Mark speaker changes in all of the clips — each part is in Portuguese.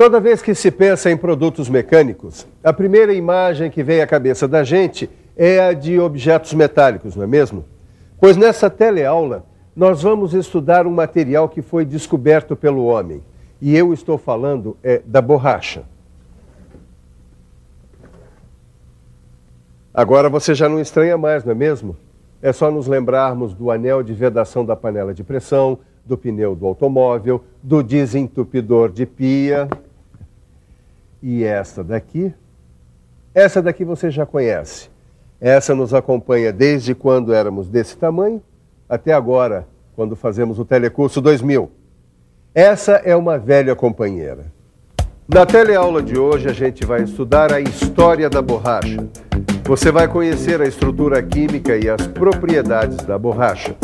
Speaker 1: Toda vez que se pensa em produtos mecânicos, a primeira imagem que vem à cabeça da gente é a de objetos metálicos, não é mesmo? Pois nessa teleaula, nós vamos estudar um material que foi descoberto pelo homem. E eu estou falando da borracha. Agora você já não estranha mais, não é mesmo? É só nos lembrarmos do anel de vedação da panela de pressão, do pneu do automóvel, do desentupidor de pia. E essa daqui? Essa daqui você já conhece. Essa nos acompanha desde quando éramos desse tamanho até agora, quando fazemos o Telecurso 2000. Essa é uma velha companheira. Na teleaula de hoje a gente vai estudar a história da borracha. Você vai conhecer a estrutura química e as propriedades da borracha.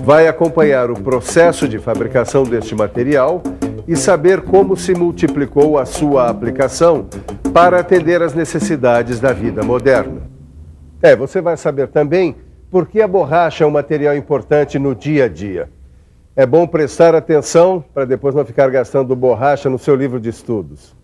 Speaker 1: Vai acompanhar o processo de fabricação deste material e saber como se multiplicou a sua aplicação para atender às necessidades da vida moderna. Você vai saber também por que a borracha é um material importante no dia a dia. É bom prestar atenção para depois não ficar gastando borracha no seu livro de estudos.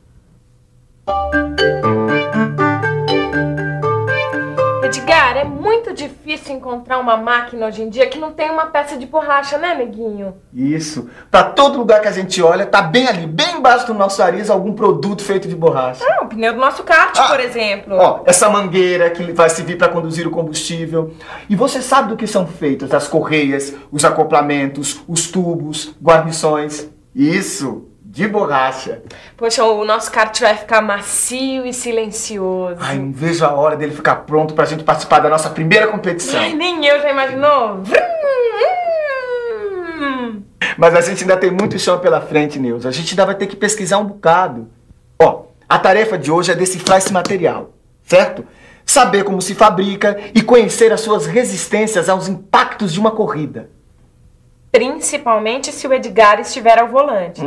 Speaker 2: Edgar, é muito difícil encontrar uma máquina hoje em dia que não tem uma peça de borracha, né, neguinho?
Speaker 3: Isso. Pra todo lugar que a gente olha, tá bem ali, bem embaixo do nosso nariz, algum produto feito de borracha.
Speaker 2: O pneu do nosso kart, por exemplo.
Speaker 3: Ó, essa mangueira que vai servir para conduzir o combustível. E você sabe do que são feitas as correias, os acoplamentos, os tubos, guarnições? Isso, de borracha.
Speaker 2: Poxa, o nosso kart vai ficar macio e silencioso.
Speaker 3: Ai, não vejo a hora dele ficar pronto pra gente participar da nossa primeira competição.
Speaker 2: Ai, nem eu já imaginou.
Speaker 3: Mas a gente ainda tem muito chão pela frente, Neuza. A gente ainda vai ter que pesquisar um bocado. Ó, a tarefa de hoje é decifrar esse material, certo? Saber como se fabrica e conhecer as suas resistências aos impactos de uma corrida.
Speaker 2: Principalmente se o Edgar estiver ao volante.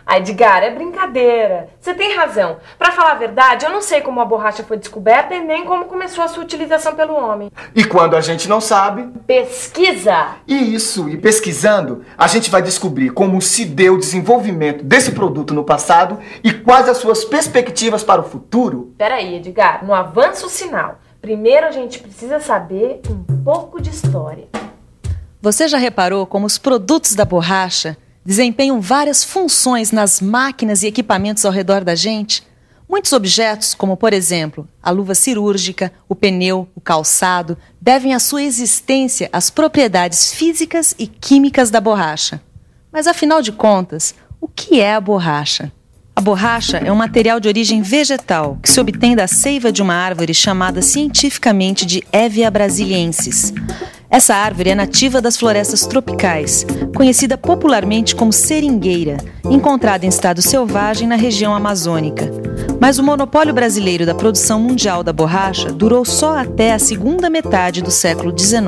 Speaker 2: Edgar, é brincadeira. Você tem razão. Pra falar a verdade, eu não sei como a borracha foi descoberta e nem como começou a sua utilização pelo homem.
Speaker 3: E quando a gente não sabe...
Speaker 2: pesquisa!
Speaker 3: Isso, e pesquisando, a gente vai descobrir como se deu o desenvolvimento desse produto no passado e quais as suas perspectivas para o futuro.
Speaker 2: Peraí, Edgar, não avança o sinal. Primeiro a gente precisa saber um pouco de história.
Speaker 4: Você já reparou como os produtos da borracha desempenham várias funções nas máquinas e equipamentos ao redor da gente? Muitos objetos, como por exemplo, a luva cirúrgica, o pneu, o calçado, devem a sua existência às propriedades físicas e químicas da borracha. Mas afinal de contas, o que é a borracha? A borracha é um material de origem vegetal que se obtém da seiva de uma árvore chamada cientificamente de Hevea brasiliensis. Essa árvore é nativa das florestas tropicais, conhecida popularmente como seringueira, encontrada em estado selvagem na região amazônica. Mas o monopólio brasileiro da produção mundial da borracha durou só até a segunda metade do século XIX.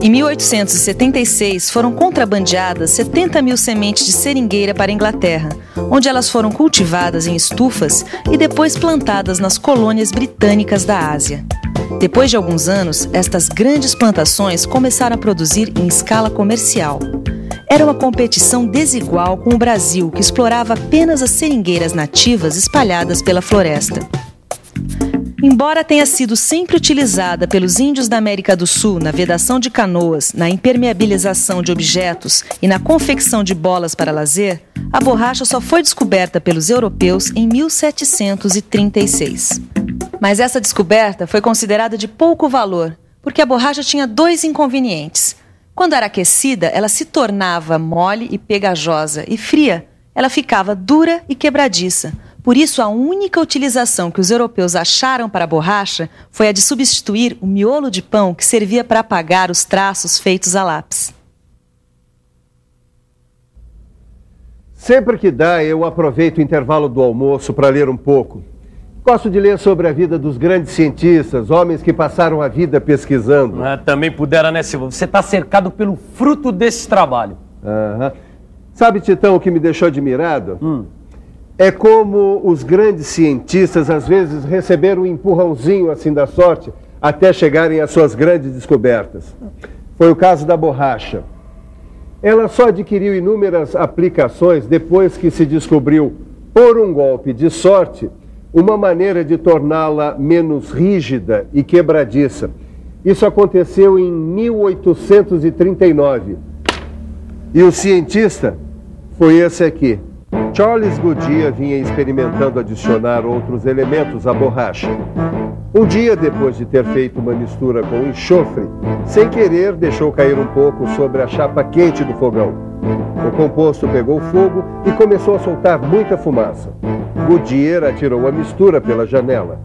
Speaker 4: Em 1876, foram contrabandeadas 70 mil sementes de seringueira para a Inglaterra, onde elas foram cultivadas em estufas e depois plantadas nas colônias britânicas da Ásia. Depois de alguns anos, estas grandes plantações começaram a produzir em escala comercial. Era uma competição desigual com o Brasil, que explorava apenas as seringueiras nativas espalhadas pela floresta. Embora tenha sido sempre utilizada pelos índios da América do Sul na vedação de canoas, na impermeabilização de objetos e na confecção de bolas para lazer, a borracha só foi descoberta pelos europeus em 1736. Mas essa descoberta foi considerada de pouco valor, porque a borracha tinha dois inconvenientes. Quando era aquecida, ela se tornava mole e pegajosa, e fria, ela ficava dura e quebradiça. Por isso, a única utilização que os europeus acharam para a borracha foi a de substituir o miolo de pão que servia para apagar os traços feitos a lápis.
Speaker 1: Sempre que dá, eu aproveito o intervalo do almoço para ler um pouco. Gosto de ler sobre a vida dos grandes cientistas, homens que passaram a vida pesquisando.
Speaker 5: Também pudera, né, Silva? Você está cercado pelo fruto desse trabalho.
Speaker 1: Sabe, Titão, o que me deixou admirado? É como os grandes cientistas, às vezes, receberam um empurrãozinho assim da sorte até chegarem às suas grandes descobertas. Foi o caso da borracha. Ela só adquiriu inúmeras aplicações depois que se descobriu por um golpe de sorte, uma maneira de torná-la menos rígida e quebradiça. Isso aconteceu em 1839. E o cientista foi esse aqui. Charles Goodyear vinha experimentando adicionar outros elementos à borracha. Um dia, depois de ter feito uma mistura com enxofre, sem querer deixou cair um pouco sobre a chapa quente do fogão. O composto pegou fogo e começou a soltar muita fumaça. Goodyear atirou a mistura pela janela.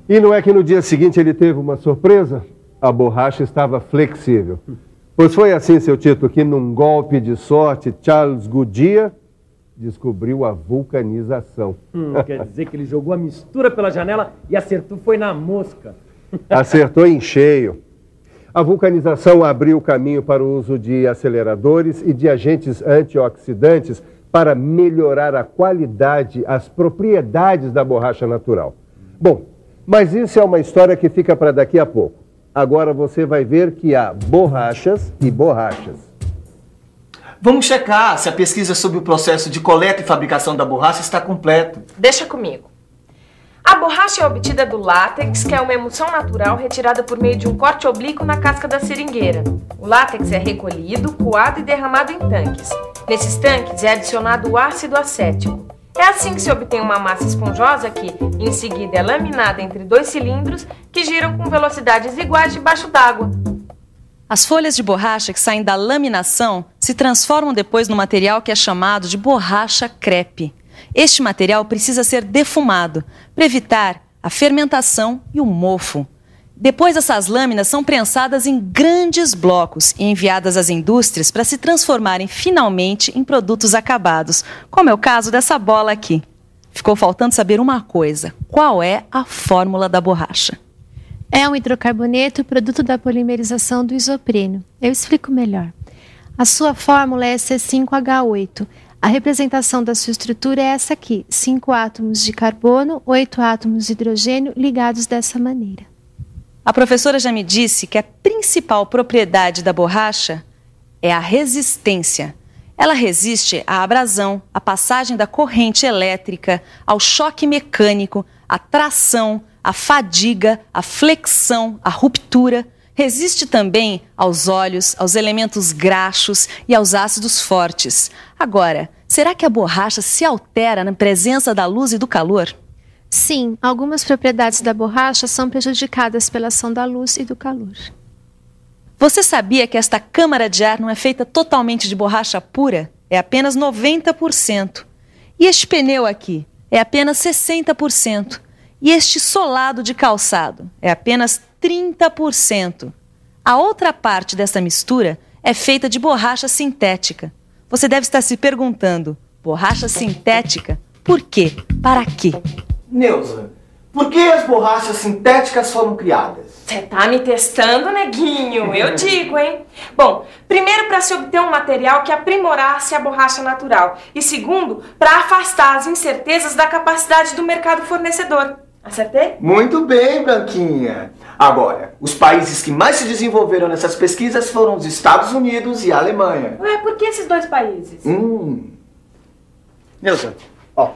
Speaker 1: E não é que no dia seguinte ele teve uma surpresa? A borracha estava flexível. Pois foi assim, seu Tito, que num golpe de sorte, Charles Goodyear descobriu a vulcanização.
Speaker 5: Quer dizer que ele jogou a mistura pela janela e acertou foi na mosca.
Speaker 1: Acertou em cheio. A vulcanização abriu caminho para o uso de aceleradores e de agentes antioxidantes para melhorar a qualidade, as propriedades da borracha natural. Bom, mas isso é uma história que fica para daqui a pouco. Agora você vai ver que há borrachas e borrachas.
Speaker 3: Vamos checar se a pesquisa sobre o processo de coleta e fabricação da borracha está completa.
Speaker 2: Deixa comigo. A borracha é obtida do látex, que é uma emulsão natural retirada por meio de um corte oblíquo na casca da seringueira. O látex é recolhido, coado e derramado em tanques. Nesses tanques é adicionado o ácido acético. É assim que se obtém uma massa esponjosa que, em seguida, é laminada entre dois cilindros que giram com velocidades iguais debaixo d'água.
Speaker 4: As folhas de borracha que saem da laminação se transformam depois no material que é chamado de borracha crepe. Este material precisa ser defumado para evitar a fermentação e o mofo. Depois, essas lâminas são prensadas em grandes blocos e enviadas às indústrias para se transformarem finalmente em produtos acabados, como é o caso dessa bola aqui. Ficou faltando saber uma coisa: qual é a fórmula da borracha?
Speaker 6: É um hidrocarboneto, produto da polimerização do isopreno. Eu explico melhor. A sua fórmula é C5H8. A representação da sua estrutura é essa aqui: 5 átomos de carbono, 8 átomos de hidrogênio ligados dessa maneira.
Speaker 4: A professora já me disse que a principal propriedade da borracha é a resistência. Ela resiste à abrasão, à passagem da corrente elétrica, ao choque mecânico, à tração, à fadiga, à flexão, à ruptura. Resiste também aos óleos, aos elementos graxos e aos ácidos fortes. Agora, será que a borracha se altera na presença da luz e do calor?
Speaker 6: Sim, algumas propriedades da borracha são prejudicadas pela ação da luz e do calor.
Speaker 4: Você sabia que esta câmara de ar não é feita totalmente de borracha pura? É apenas 90%. E este pneu aqui é apenas 60%. E este solado de calçado é apenas 30%. A outra parte dessa mistura é feita de borracha sintética. Você deve estar se perguntando: borracha sintética? Por quê? Para quê?
Speaker 3: Neuza, por que as borrachas sintéticas foram criadas?
Speaker 2: Você tá me testando, neguinho? Eu digo, hein? Bom, primeiro para se obter um material que aprimorasse a borracha natural. E segundo, para afastar as incertezas da capacidade do mercado fornecedor. Acertei?
Speaker 3: Muito bem, Branquinha. Agora, os países que mais se desenvolveram nessas pesquisas foram os Estados Unidos e a Alemanha.
Speaker 2: Ué, por que esses dois países?
Speaker 3: Neuza, ó.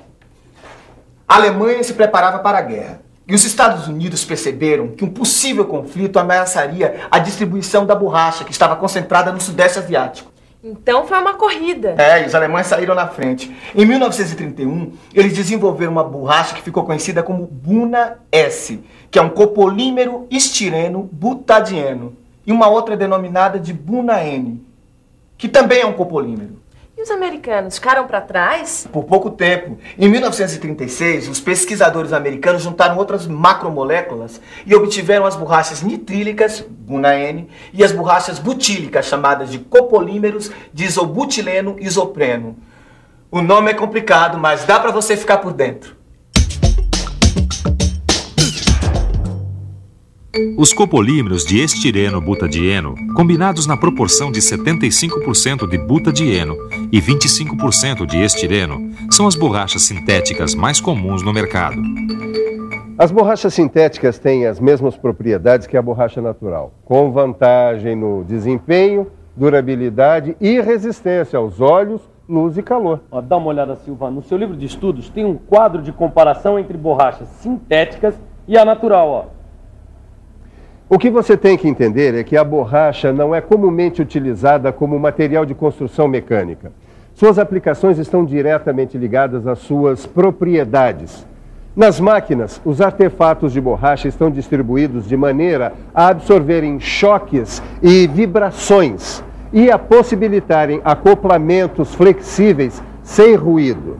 Speaker 3: A Alemanha se preparava para a guerra. E os Estados Unidos perceberam que um possível conflito ameaçaria a distribuição da borracha que estava concentrada no Sudeste Asiático.
Speaker 2: Então foi uma corrida.
Speaker 3: É, e os alemães saíram na frente. Em 1931, eles desenvolveram uma borracha que ficou conhecida como Buna S, que é um copolímero estireno butadieno, e uma outra denominada de Buna N, que também é um copolímero.
Speaker 2: E os americanos ficaram para trás?
Speaker 3: Por pouco tempo. Em 1936, os pesquisadores americanos juntaram outras macromoléculas e obtiveram as borrachas nitrílicas, Buna N, e as borrachas butílicas, chamadas de copolímeros de isobutileno isopreno. O nome é complicado, mas dá para você ficar por dentro.
Speaker 7: Os copolímeros de estireno-butadieno, combinados na proporção de 75% de butadieno e 25% de estireno, são as borrachas sintéticas mais comuns no mercado.
Speaker 1: As borrachas sintéticas têm as mesmas propriedades que a borracha natural, com vantagem no desempenho, durabilidade e resistência aos óleos, luz e calor.
Speaker 5: Ó, dá uma olhada, Silva. No seu livro de estudos tem um quadro de comparação entre borrachas sintéticas e a natural, ó.
Speaker 1: O que você tem que entender é que a borracha não é comumente utilizada como material de construção mecânica. Suas aplicações estão diretamente ligadas às suas propriedades. Nas máquinas, os artefatos de borracha estão distribuídos de maneira a absorverem choques e vibrações e a possibilitarem acoplamentos flexíveis sem ruído.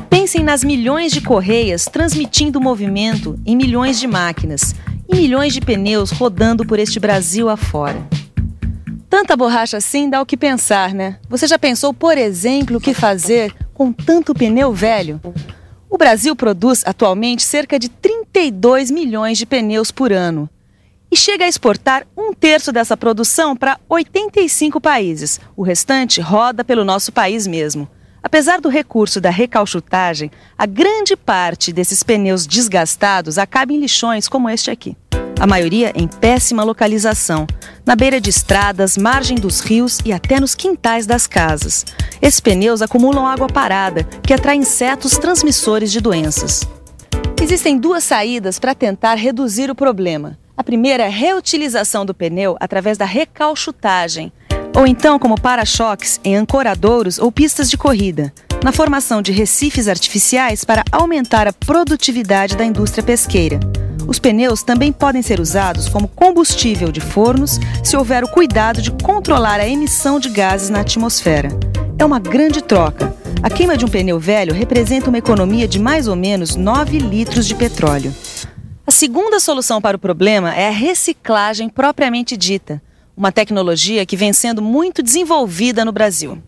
Speaker 4: Pensem nas milhões de correias transmitindo movimento em milhões de máquinas e milhões de pneus rodando por este Brasil afora. Tanta borracha assim dá o que pensar, né? Você já pensou, por exemplo, o que fazer com tanto pneu velho? O Brasil produz atualmente cerca de 32 milhões de pneus por ano e chega a exportar 1/3 dessa produção para 85 países. O restante roda pelo nosso país mesmo. Apesar do recurso da recalchutagem, a grande parte desses pneus desgastados acaba em lixões como este aqui. A maioria em péssima localização, na beira de estradas, margem dos rios e até nos quintais das casas. Esses pneus acumulam água parada, que atrai insetos transmissores de doenças. Existem 2 saídas para tentar reduzir o problema. A primeira é a reutilização do pneu através da recalchutagem, ou então como para-choques em ancoradouros ou pistas de corrida, na formação de recifes artificiais para aumentar a produtividade da indústria pesqueira. Os pneus também podem ser usados como combustível de fornos se houver o cuidado de controlar a emissão de gases na atmosfera. É uma grande troca. A queima de um pneu velho representa uma economia de mais ou menos 9 litros de petróleo. A segunda solução para o problema é a reciclagem propriamente dita, uma tecnologia que vem sendo muito desenvolvida no Brasil.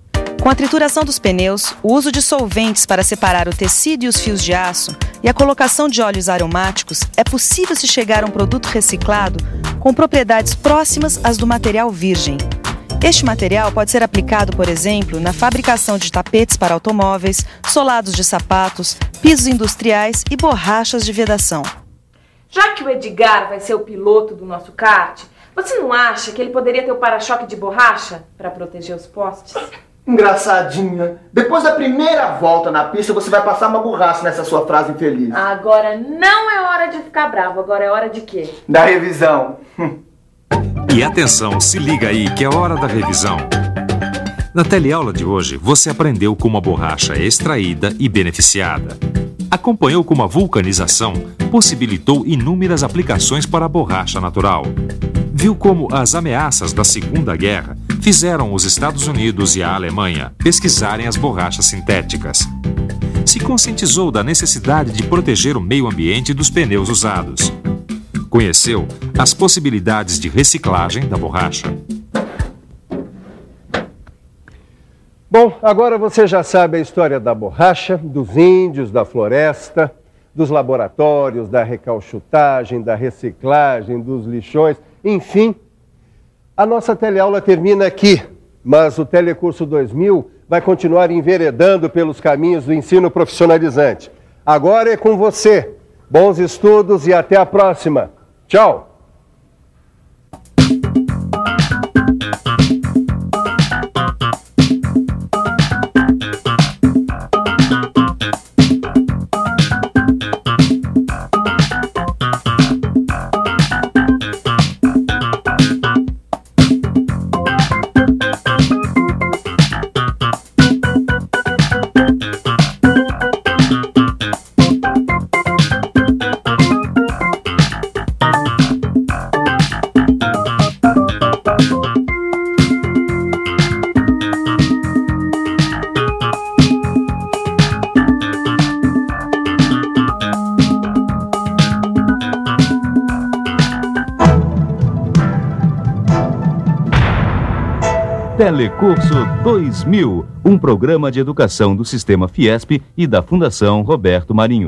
Speaker 4: Com a trituração dos pneus, o uso de solventes para separar o tecido e os fios de aço e a colocação de óleos aromáticos, é possível se chegar a um produto reciclado com propriedades próximas às do material virgem. Este material pode ser aplicado, por exemplo, na fabricação de tapetes para automóveis, solados de sapatos, pisos industriais e borrachas de vedação.
Speaker 2: Já que o Edgar vai ser o piloto do nosso kart, você não acha que ele poderia ter o para-choque de borracha para proteger os postes?
Speaker 3: Engraçadinha. Depois da primeira volta na pista, você vai passar uma borracha nessa sua frase infeliz.
Speaker 2: Agora não é hora de ficar bravo. Agora é hora de quê?
Speaker 3: Da revisão.
Speaker 7: E atenção, se liga aí que é hora da revisão. Na teleaula de hoje, você aprendeu como a borracha é extraída e beneficiada. Acompanhou como a vulcanização possibilitou inúmeras aplicações para a borracha natural. Viu como as ameaças da Segunda Guerra fizeram os Estados Unidos e a Alemanha pesquisarem as borrachas sintéticas. Se conscientizou da necessidade de proteger o meio ambiente dos pneus usados. Conheceu as possibilidades de reciclagem da borracha.
Speaker 1: Bom, agora você já sabe a história da borracha, dos índios, da floresta, dos laboratórios, da recalchutagem, da reciclagem, dos lixões, enfim. A nossa teleaula termina aqui, mas o Telecurso 2000 vai continuar enveredando pelos caminhos do ensino profissionalizante. Agora é com você. Bons estudos e até a próxima. Tchau!
Speaker 8: Telecurso 2000, um programa de educação do Sistema Fiesp e da Fundação Roberto Marinho.